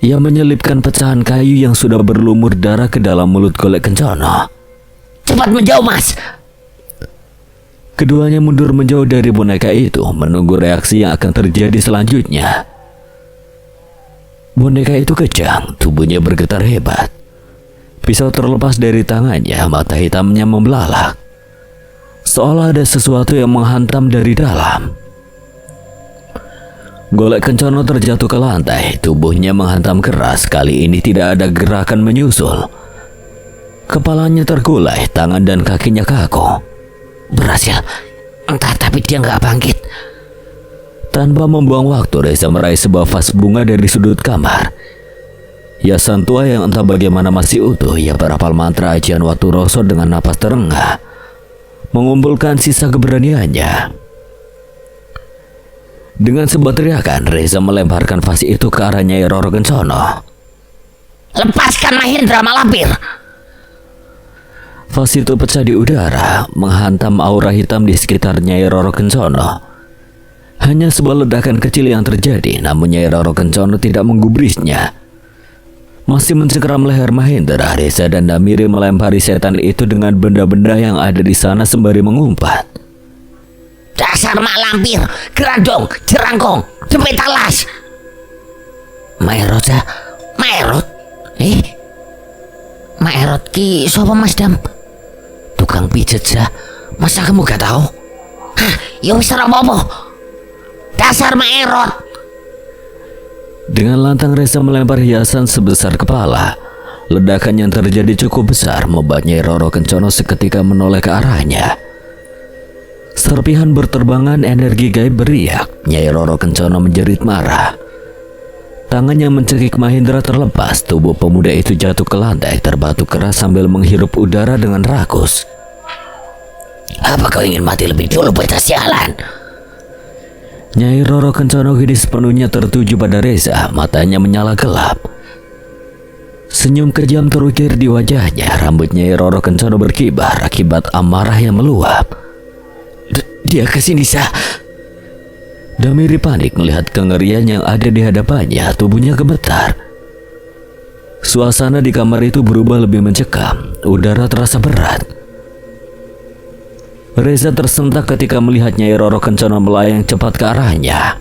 Ia menyelipkan pecahan kayu yang sudah berlumur darah ke dalam mulut Golek Kencana. Cepat menjauh Mas. Keduanya mundur menjauh dari boneka itu, menunggu reaksi yang akan terjadi selanjutnya. Boneka itu kejang, tubuhnya bergetar hebat. Pisau terlepas dari tangannya, mata hitamnya membelalak, seolah ada sesuatu yang menghantam dari dalam. Golek Kencana terjatuh ke lantai, tubuhnya menghantam keras. Kali ini tidak ada gerakan menyusul. Kepalanya terkulai, tangan dan kakinya kaku. Berhasil, entah tapi dia nggak bangkit. Tanpa membuang waktu, Reza meraih sebuah vas bunga dari sudut kamar. Hiasan tua yang entah bagaimana masih utuh. Ia berapal mantra ajian Watu Roso dengan napas terengah, mengumpulkan sisa keberaniannya. Dengan sebuah teriakan, Reza melemparkan vas itu ke arah Nyai Roro Kencana. Lepaskan Mahendra Malampir. Vas itu pecah di udara, menghantam aura hitam di sekitar Nyai Roro Kencana. Hanya sebuah ledakan kecil yang terjadi, namun Nyai Roro Kencana tidak menggubrisnya. Masih mencengkeram leher Mahendra, Reza dan Damiri melempari setan itu dengan benda-benda yang ada di sana sembari mengumpat. Dasar mak lampir, gerandong, jerangkong, jepit alas. Maerot. Maerot ki sapa Mas Dam? Tukang pijet jah. Masa kamu gak tahu? Hah, ya wis ora apa-apa. Dasar Maerot. Dengan lantang Reza melempar hiasan sebesar kepala. Ledakan yang terjadi cukup besar, membuat Nyai Roro Kencana seketika menoleh ke arahnya. Serpihan berterbangan energi gaib beriak. Nyai Roro Kencana menjerit marah. Tangan yang mencekik Mahendra terlepas. Tubuh pemuda itu jatuh ke lantai, terbatuk keras sambil menghirup udara dengan rakus. Apa kau ingin mati lebih dulu, bocah sialan? Nyai Roro Kencana kini sepenuhnya tertuju pada Reza. Matanya menyala gelap. Senyum kejam terukir di wajahnya. Rambut Nyai Roro Kencana berkibar akibat amarah yang meluap. Dia kesini sah. Damiri panik melihat kengerian yang ada di hadapannya. Tubuhnya gemetar. Suasana di kamar itu berubah lebih mencekam. Udara terasa berat. Reza tersentak ketika melihat Nyai Roro Kencana melayang cepat ke arahnya.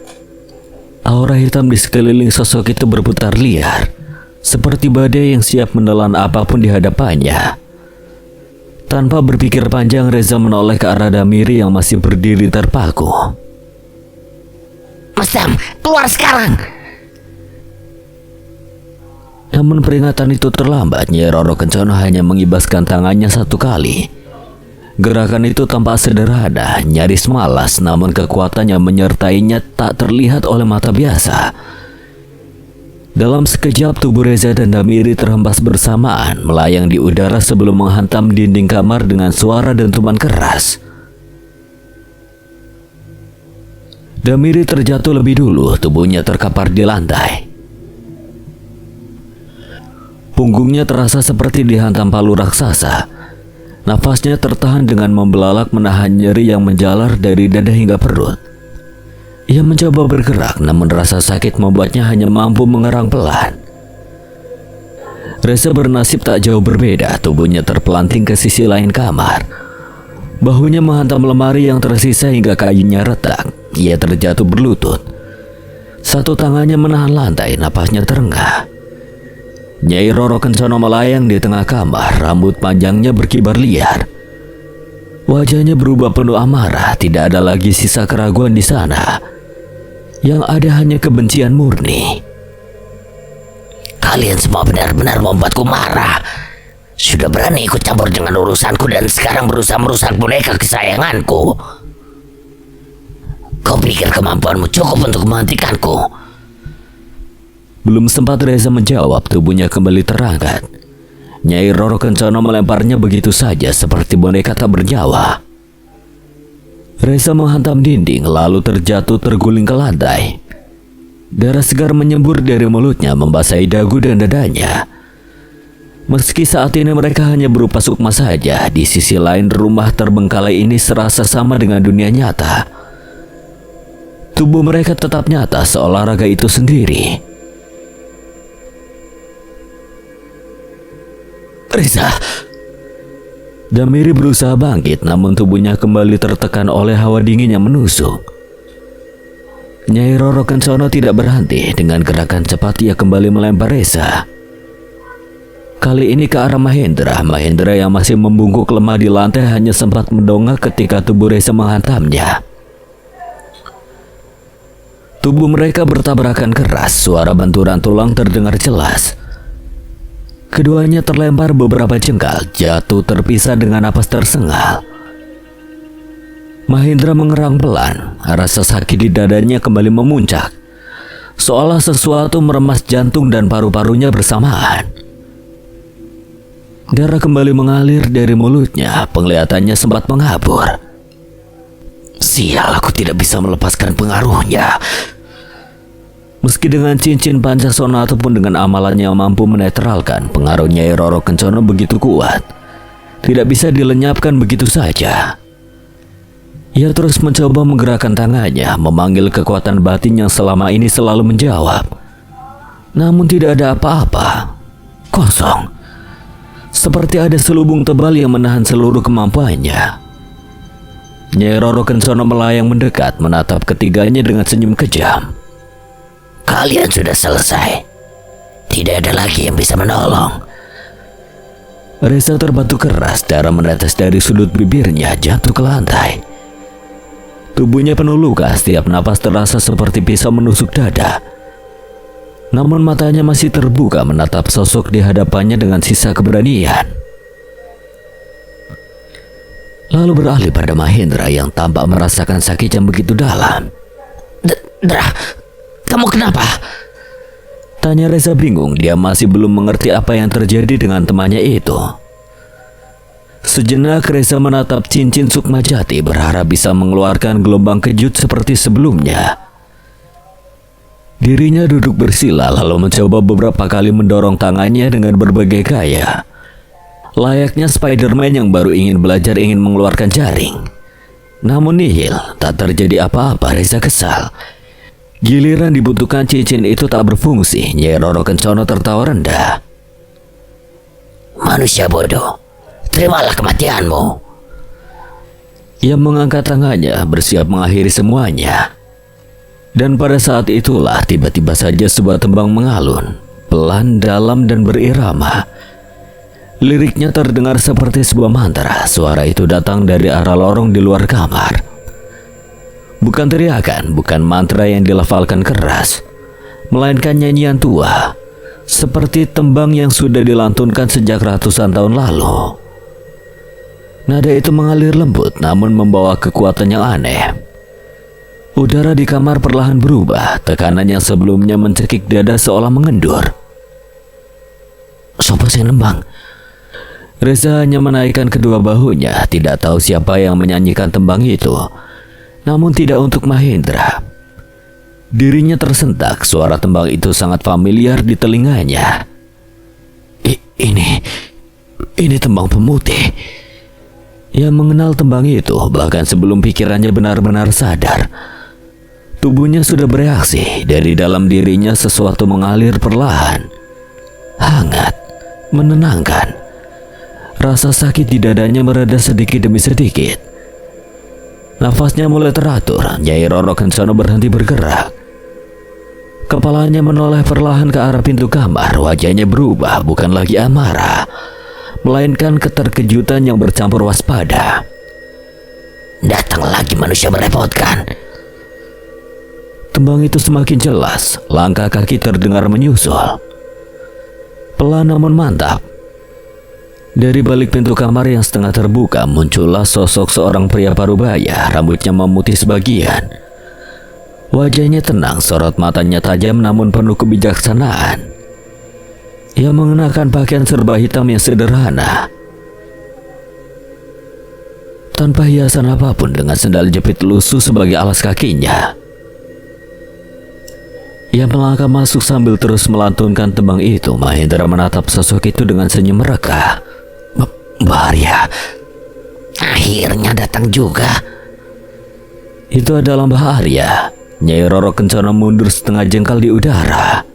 Aura hitam di sekeliling sosok itu berputar liar, seperti badai yang siap menelan apapun di hadapannya. Tanpa berpikir panjang, Reza menoleh ke arah Damiri yang masih berdiri terpaku. Mas Dam, keluar sekarang. Namun peringatan itu terlambat. Nyai Roro Kencana hanya mengibaskan tangannya satu kali. Gerakan itu tampak sederhana, nyaris malas, namun kekuatan yang menyertainya tak terlihat oleh mata biasa. Dalam sekejap, tubuh Reza dan Damiri terhempas bersamaan, melayang di udara sebelum menghantam dinding kamar dengan suara dentuman keras. Damiri terjatuh lebih dulu, tubuhnya terkapar di lantai. Punggungnya terasa seperti dihantam palu raksasa. Nafasnya tertahan dengan membelalak, menahan nyeri yang menjalar dari dada hingga perut. Ia mencoba bergerak, namun rasa sakit membuatnya hanya mampu mengerang pelan. Reza bernasib tak jauh berbeda. Tubuhnya terpelanting ke sisi lain kamar. Bahunya menghantam lemari yang tersisa hingga kayunya retak. Ia terjatuh berlutut. Satu tangannya menahan lantai, napasnya terengah. Nyai Roro Kencana melayang di tengah kamar, rambut panjangnya berkibar liar. Wajahnya berubah penuh amarah, tidak ada lagi sisa keraguan di sana. Yang ada hanya kebencian murni. Kalian semua benar-benar membuatku marah. Sudah berani ikut campur dengan urusanku dan sekarang berusaha merusak boneka kesayanganku. Kau pikir kemampuanmu cukup untuk menghentikanku? Belum sempat Reza menjawab, tubuhnya kembali terangkat. Nyai Roro Kencono melemparnya begitu saja seperti boneka tak bernyawa. Reza menghantam dinding lalu terjatuh terguling ke lantai. Darah segar menyembur dari mulutnya membasahi dagu dan dadanya. Meski saat ini mereka hanya berupa sukma saja, di sisi lain rumah terbengkalai ini serasa sama dengan dunia nyata. Tubuh mereka tetap nyata seolah raga itu sendiri. Reza. Damiri berusaha bangkit, namun tubuhnya kembali tertekan oleh hawa dingin yang menusuk. Nyai Roro Kencono tidak berhenti. Dengan gerakan cepat ia kembali melempar Reza. Kali ini ke arah Mahendra. Mahendra yang masih membungkuk lemah di lantai hanya sempat mendongak ketika tubuh Reza menghantamnya. Tubuh mereka bertabrakan keras, suara benturan tulang terdengar jelas. Keduanya terlempar beberapa jengkal, jatuh terpisah dengan napas tersengal. Mahendra mengerang pelan, rasa sakit di dadanya kembali memuncak, seolah sesuatu meremas jantung dan paru-parunya bersamaan. Darah kembali mengalir dari mulutnya, penglihatannya sempat mengabur. Sial, aku tidak bisa melepaskan pengaruhnya. Meski dengan cincin Pancasona ataupun dengan amalannya yang mampu menetralkan, pengaruh Nyai Roro Kencono begitu kuat. Tidak bisa dilenyapkan begitu saja. Ia terus mencoba menggerakkan tangannya, memanggil kekuatan batin yang selama ini selalu menjawab. Namun tidak ada apa-apa. Kosong. Seperti ada selubung tebal yang menahan seluruh kemampuannya. Nyai Roro Kencono melayang mendekat, menatap ketiganya dengan senyum kejam. Kalian sudah selesai. Tidak ada lagi yang bisa menolong. Reza terbatuk keras, darah menetes dari sudut bibirnya jatuh ke lantai. Tubuhnya penuh luka, setiap napas terasa seperti pisau menusuk dada. Namun matanya masih terbuka menatap sosok di hadapannya dengan sisa keberanian. Lalu beralih pada Mahendra yang tampak merasakan sakit yang begitu dalam. Dra, kamu kenapa? Tanya Reza bingung, dia masih belum mengerti apa yang terjadi dengan temannya itu. Sejenak Reza menatap cincin sukma jati berharap bisa mengeluarkan gelombang kejut seperti sebelumnya. Dirinya duduk bersila lalu mencoba beberapa kali mendorong tangannya dengan berbagai gaya. Layaknya Spider-Man yang baru ingin belajar ingin mengeluarkan jaring. Namun nihil, tak terjadi apa-apa. Reza kesal. Giliran dibutuhkan cincin itu tak berfungsi. Nyai Roro Kencono tertawa rendah. Manusia bodoh, terimalah kematianmu. Ia mengangkat tangannya bersiap mengakhiri semuanya. Dan pada saat itulah tiba-tiba saja sebuah tembang mengalun, pelan, dalam, dan berirama. Liriknya terdengar seperti sebuah mantra. Suara itu datang dari arah lorong di luar kamar. Bukan teriakan, bukan mantra yang dilafalkan keras, melainkan nyanyian tua, seperti tembang yang sudah dilantunkan sejak ratusan tahun lalu. Nada itu mengalir lembut namun membawa kekuatan yang aneh. Udara di kamar perlahan berubah, tekanan yang sebelumnya mencekik dada seolah mengendur. Sopo sing nembang? Reza hanya menaikkan kedua bahunya, tidak tahu siapa yang menyanyikan tembang itu. Namun tidak untuk Mahendra. Dirinya tersentak, suara tembang itu sangat familiar di telinganya. Ini tembang pemutih. Ia mengenal tembang itu bahkan sebelum pikirannya benar-benar sadar. Tubuhnya sudah bereaksi, dari dalam dirinya sesuatu mengalir perlahan. Hangat, menenangkan. Rasa sakit di dadanya mereda sedikit demi sedikit. Nafasnya mulai teratur. Nyai Roro Kencono berhenti bergerak. Kepalanya menoleh perlahan ke arah pintu kamar. Wajahnya berubah, bukan lagi amarah, melainkan keterkejutan yang bercampur waspada. Datang lagi manusia merepotkan. Tembang itu semakin jelas. Langkah kaki terdengar menyusul, pelan namun mantap. Dari balik pintu kamar yang setengah terbuka muncullah sosok seorang pria parubaya, rambutnya memutih sebagian. Wajahnya tenang, sorot matanya tajam namun penuh kebijaksanaan. Ia mengenakan pakaian serba hitam yang sederhana, tanpa hiasan apapun, dengan sendal jepit lusuh sebagai alas kakinya. Ia melangkah masuk sambil terus melantunkan tembang itu. Mahendra menatap sosok itu dengan senyum mereka. Bahaya, akhirnya datang juga. Itu adalah Bahaya. Nyai Roro Kencana mundur setengah jengkal di udara.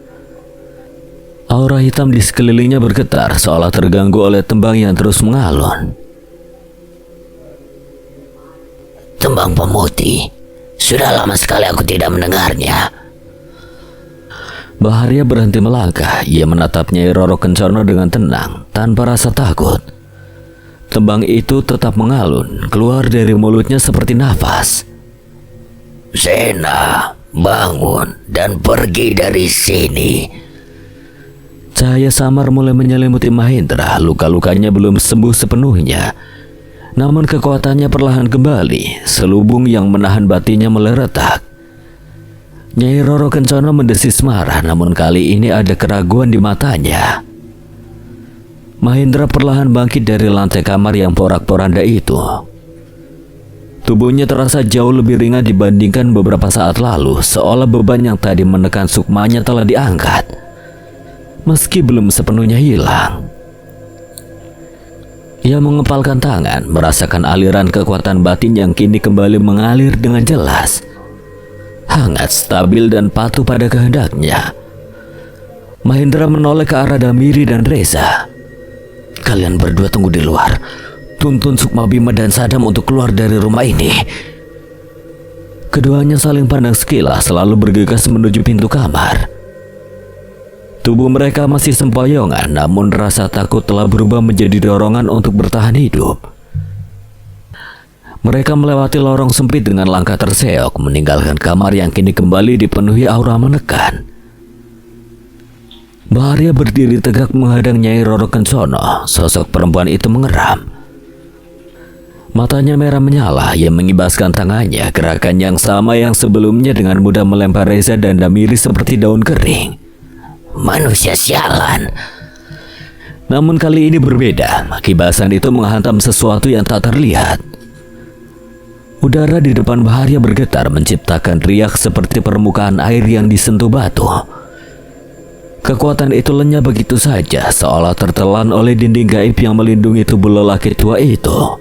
Aura hitam di sekelilingnya bergetar seolah terganggu oleh tembang yang terus mengalun. Tembang pemutih, sudah lama sekali aku tidak mendengarnya. Bahaya berhenti melangkah. Ia menatap Nyai Roro Kencana dengan tenang, tanpa rasa takut. Tembang itu tetap mengalun, keluar dari mulutnya seperti nafas. Sena, bangun dan pergi dari sini. Cahaya samar mulai menyelimuti Mahendra. Luka-lukanya belum sembuh sepenuhnya, namun kekuatannya perlahan kembali. Selubung yang menahan batinnya meleretak. Nyai Roro Kencana mendesis marah, namun kali ini ada keraguan di matanya. Mahendra perlahan bangkit dari lantai kamar yang porak-poranda itu. Tubuhnya terasa jauh lebih ringan dibandingkan beberapa saat lalu, seolah beban yang tadi menekan sukmanya telah diangkat, meski belum sepenuhnya hilang. Ia mengepalkan tangan, merasakan aliran kekuatan batin yang kini kembali mengalir dengan jelas, hangat, stabil, dan patuh pada kehendaknya. Mahendra menoleh ke arah Damiri dan Reza. Kalian berdua tunggu di luar. Tuntun Sukma Bima dan Sadam untuk keluar dari rumah ini. Keduanya saling pandang sekilas, selalu bergegas menuju pintu kamar. Tubuh mereka masih sempoyongan, namun rasa takut telah berubah menjadi dorongan untuk bertahan hidup. Mereka melewati lorong sempit dengan langkah terseok, meninggalkan kamar yang kini kembali dipenuhi aura menekan. Bahaya berdiri tegak menghadang Nyai Roro Kencana. Sosok perempuan itu mengeram. Matanya merah menyala. Ia mengibaskan tangannya, gerakan yang sama yang sebelumnya dengan mudah melempar Reza dan Damiri seperti daun kering. Manusia sialan. Namun kali ini berbeda. Kibasan itu menghantam sesuatu yang tak terlihat. Udara di depan Bahaya bergetar, menciptakan riak seperti permukaan air yang disentuh batu. Kekuatan itu lenyap begitu saja, seolah tertelan oleh dinding gaib yang melindungi tubuh lelaki tua itu.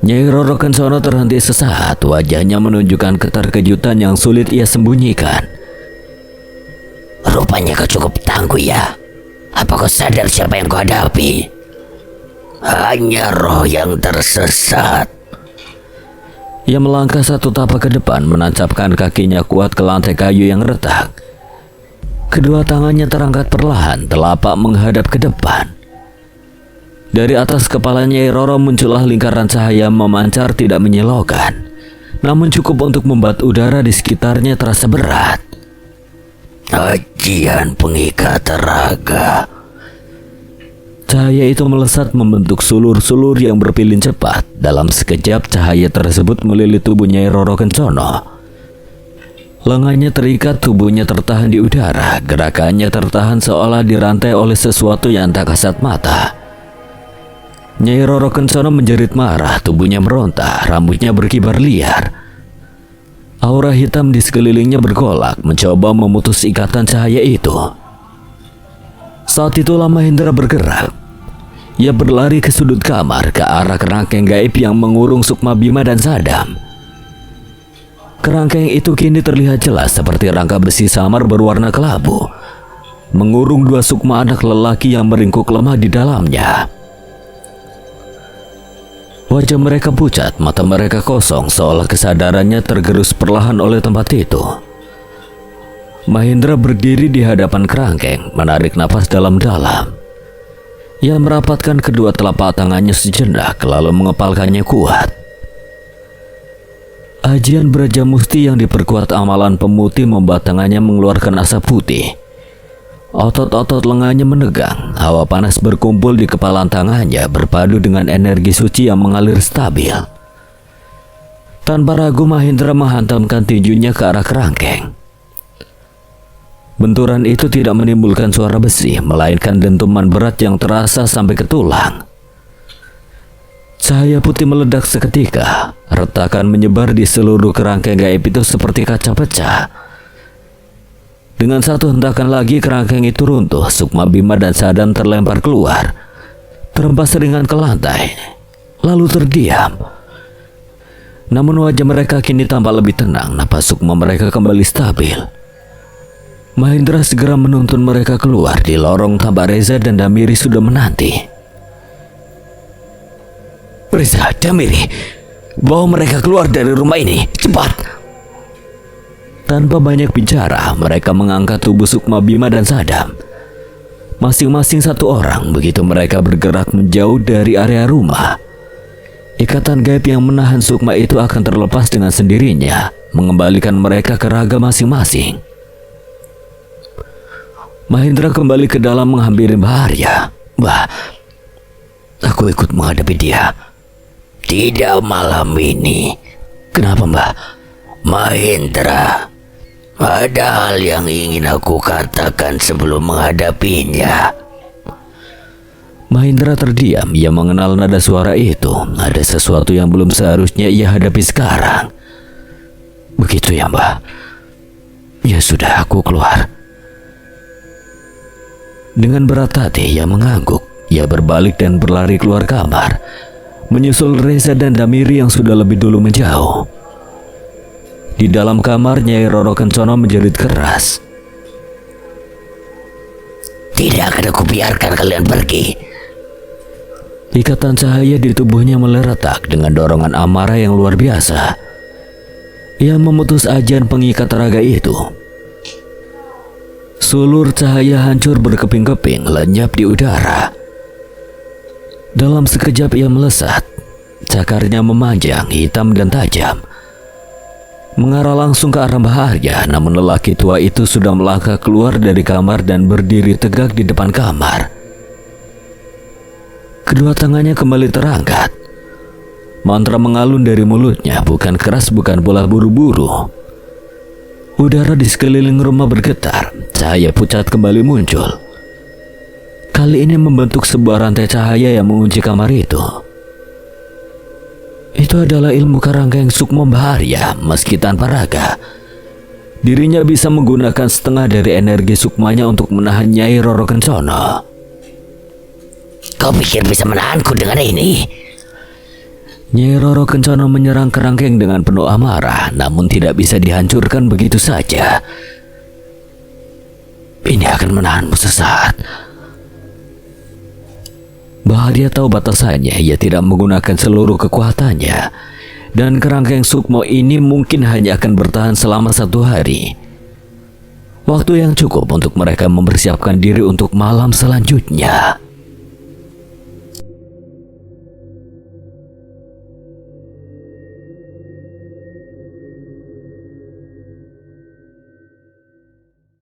Nyai Roro Kencana terhenti sesaat, wajahnya menunjukkan keterkejutan yang sulit ia sembunyikan. Rupanya kau cukup tangguh ya. Apa kau sadar siapa yang kau hadapi? Hanya roh yang tersesat. Ia melangkah satu tapak ke depan, menancapkan kakinya kuat ke lantai kayu yang retak. Kedua tangannya terangkat perlahan, telapak menghadap ke depan. Dari atas kepalanya Nyai Roro muncullah lingkaran cahaya memancar tidak menyilaukan, namun cukup untuk membuat udara di sekitarnya terasa berat. Ajian pengikat raga. Cahaya itu melesat membentuk sulur-sulur yang berpilin cepat. Dalam sekejap cahaya tersebut melilit tubuh Nyai Roro Kencana. Lengannya terikat, tubuhnya tertahan di udara. Gerakannya tertahan seolah dirantai oleh sesuatu yang tak kasat mata. Nyai Roro Kencana menjerit marah, tubuhnya meronta, rambutnya berkibar liar. Aura hitam di sekelilingnya bergolak, mencoba memutus ikatan cahaya itu. Saat itulah Mahendra bergerak. Ia berlari ke sudut kamar, ke arah kerangkeng gaib yang mengurung Sukma Bima dan Sadam. Kerangkeng itu kini terlihat jelas seperti rangka besi samar berwarna kelabu, mengurung dua sukma anak lelaki yang meringkuk lemah di dalamnya. Wajah mereka pucat, mata mereka kosong, seolah kesadarannya tergerus perlahan oleh tempat itu. Mahendra berdiri di hadapan kerangkeng, menarik napas dalam-dalam. Ia merapatkan kedua telapak tangannya sejenak, lalu mengepalkannya kuat. Ajian Braja Musti yang diperkuat amalan pemutih membuat tangannya mengeluarkan asap putih. Otot-otot lengannya menegang, hawa panas berkumpul di kepalan tangannya berpadu dengan energi suci yang mengalir stabil. Tanpa ragu Mahendra menghantamkan tinjunya ke arah kerangkeng. Benturan itu tidak menimbulkan suara besi, melainkan dentuman berat yang terasa sampai ke tulang. Cahaya putih meledak seketika, retakan menyebar di seluruh kerangkeng gaib itu seperti kaca pecah. Dengan satu hentakan lagi kerangkeng itu runtuh, Sukma, Bima dan Sadam terlempar keluar, terhempas ringan ke lantai, lalu terdiam. Namun wajah mereka kini tampak lebih tenang, napas Sukma mereka kembali stabil. Mahendra segera menuntun mereka keluar. Di lorong tampak Reza dan Damiri sudah menanti. Reza, Damiri, bawa mereka keluar dari rumah ini, cepat. Tanpa banyak bicara, mereka mengangkat tubuh Sukma, Bima dan Sadam. Masing-masing satu orang. Begitu mereka bergerak menjauh dari area rumah, ikatan gaib yang menahan Sukma itu akan terlepas dengan sendirinya, mengembalikan mereka ke raga masing-masing. Mahendra kembali ke dalam menghampiri Baharya. Mbah, aku ikut menghadapi dia. Tidak malam ini. Kenapa, Mbah? Mahendra, ada hal yang ingin aku katakan sebelum menghadapinya. Mahendra terdiam. Ia mengenal nada suara itu. Ada sesuatu yang belum seharusnya ia hadapi sekarang. Begitu ya, Mbah? Ya sudah, aku keluar. Dengan berat hati ia mengangguk. Ia berbalik dan berlari keluar kamar, menyusul Reza dan Damiri yang sudah lebih dulu menjauh. Di dalam kamar, Nyai Roro Kencono menjerit keras. Tidak akan aku biarkan kalian pergi. Ikatan cahaya di tubuhnya meleretak dengan dorongan amarah yang luar biasa. Ia memutus ajan pengikat raga itu. Sulur cahaya hancur berkeping-keping lenyap di udara. Dalam sekejap ia melesat. Cakarnya memanjang, hitam dan tajam, mengarah langsung ke arah Baharya. Namun lelaki tua itu sudah melangkah keluar dari kamar dan berdiri tegak di depan kamar. Kedua tangannya kembali terangkat. Mantra mengalun dari mulutnya, bukan keras, bukan pula buru-buru. Udara di sekeliling rumah bergetar. Cahaya pucat kembali muncul. Kali ini membentuk sebuah rantai cahaya yang mengunci kamar itu. Itu adalah ilmu kerangkeng Sukma Baharya. Meski tanpa raga, dirinya bisa menggunakan setengah dari energi sukmanya untuk menahan Nyai Roro Kencono. Kau pikir bisa menahanku dengan ini? Nyai Roro Kencono menyerang kerangkeng dengan penuh amarah, namun tidak bisa dihancurkan begitu saja. Ini akan menahanmu sesaat. Baharya tahu batasannya. Ia tidak menggunakan seluruh kekuatannya, dan kerangkeng Sukmo ini mungkin hanya akan bertahan selama 1 hari. Waktu yang cukup untuk mereka mempersiapkan diri untuk malam selanjutnya.